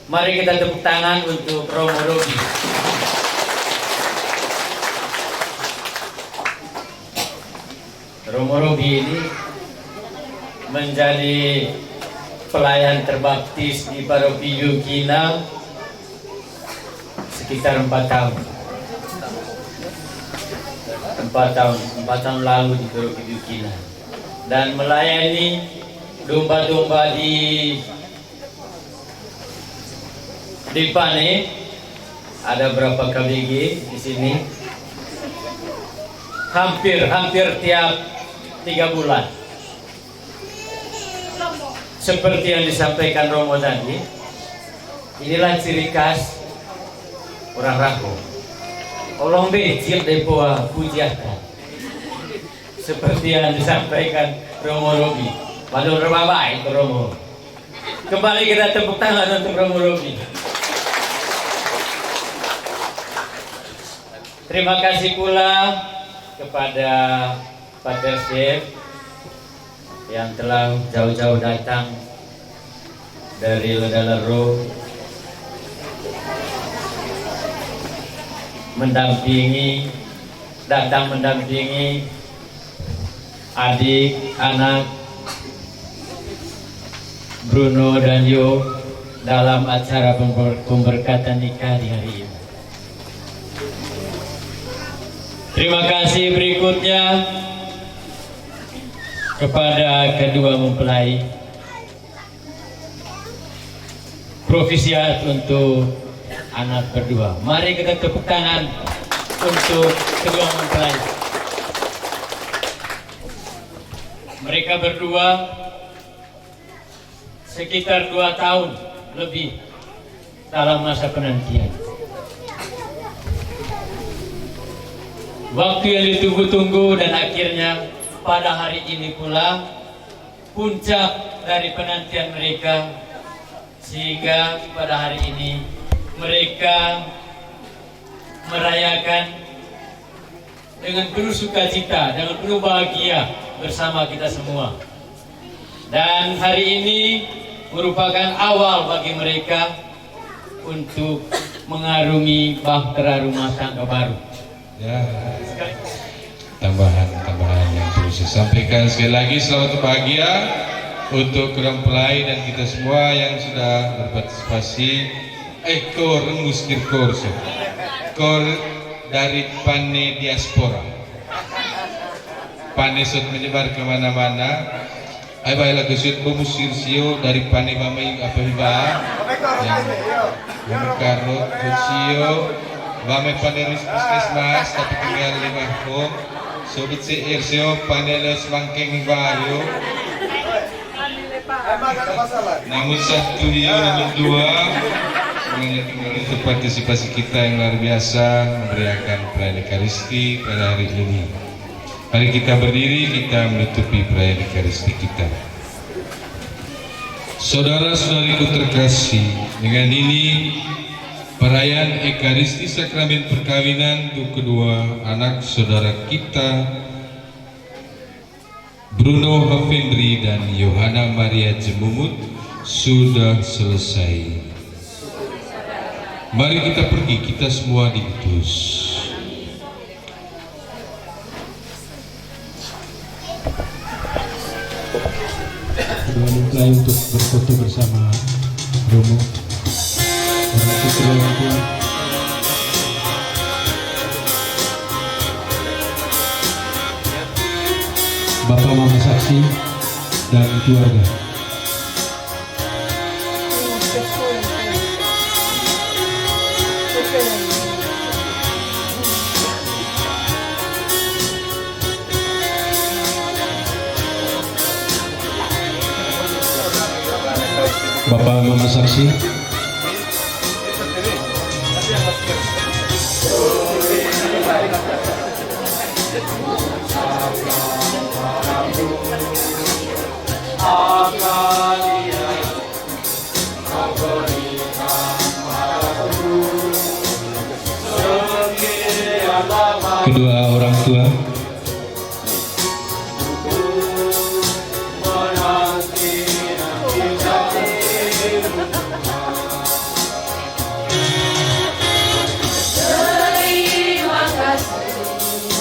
Mari kita tepuk tangan untuk Romo Robi. Romo Robi ini menjadi pelayan terbaptis di Paroki Dukina sekitar 4 tahun. 4 tahun lalu di Paroki Dukina, dan melayani domba-domba di Pane. Ada berapa KBG di sini? Hampir tiap 3 bulan. Seperti yang disampaikan Romo tadi, inilah ciri khas orang Rako. Olong becik depoa pujiatan. Seperti yang disampaikan Romo Robi. Padahal berbabai itu Romo. Kembali kita tepuk tangan untuk Romo Robi. Terima kasih pula kepada Pater Chef yang telah jauh-jauh datang dari Ledalero datang mendampingi adik anak Bruno dan Yo dalam acara pemberkatan nikah di hari ini. Terima kasih berikutnya kepada kedua mempelai. Profisiat untuk anak berdua. Mari kita tepuk tangan untuk kedua mempelai. Mereka berdua sekitar 2 tahun lebih dalam masa penantian. Waktu yang ditunggu-tunggu, dan akhirnya pada hari ini pula puncak dari penantian mereka, sehingga pada hari ini mereka merayakan dengan penuh sukacita, dengan penuh bahagia bersama kita semua. Dan hari ini merupakan awal bagi mereka untuk mengarungi bahtera rumah tangga baru. Ya, tambahan yang perlu saya sampaikan sekali lagi, selamat bahagia untuk kedua mempelai dan kita semua yang sudah berpartisipasi. Kor dari Pane diaspora. Pane sudah menyebar kemana-mana. Ay baiklah kesud pemusir sio dari Pane Bamai apa hiba yang Karot sio Bamai Pane Puskesmas tapi tinggal 5 home. Sobat CR sio Pane les bangkeng bayo. Namun 1 namun 2 semuanya tinggal untuk partisipasi kita yang luar biasa memberiakan perayaan Ekaristi pada hari ini. Mari kita berdiri, kita menutupi perayaan Ekaristi kita. Saudara-saudariku terkasih, dengan ini perayaan Ekaristi sakramen perkawinan untuk kedua anak saudara kita, Bruno Havendri dan Yohana Maria Jemumut, sudah selesai. Mari kita pergi, kita semua diutus. Kedua mempelai untuk berfoto bersama Romo. Orang tua. Bapak Mama saksi dan keluarga. Bapak Mama saksi. Kedua orang tua.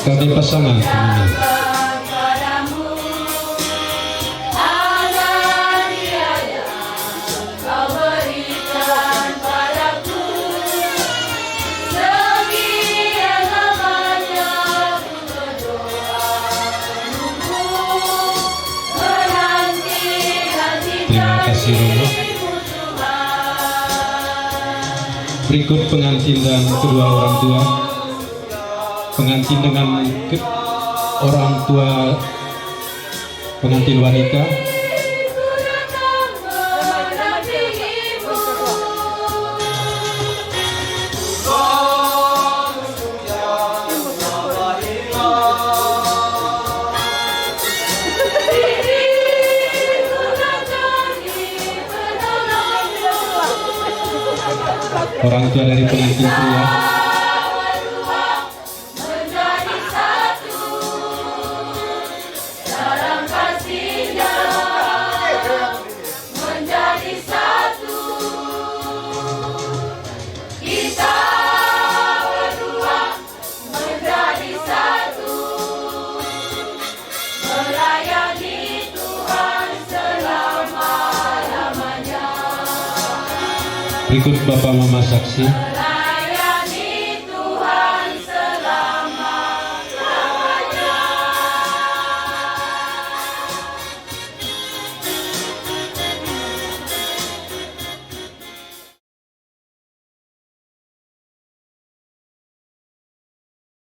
Kami pasangan pemenang. Terima kasih Romo. Berikut pengantin dan kedua orang tua. Pengantin dengan orang tua pengantin wanita. Orang tua dari pengantin pria. Berikut Bapak Mama saksi.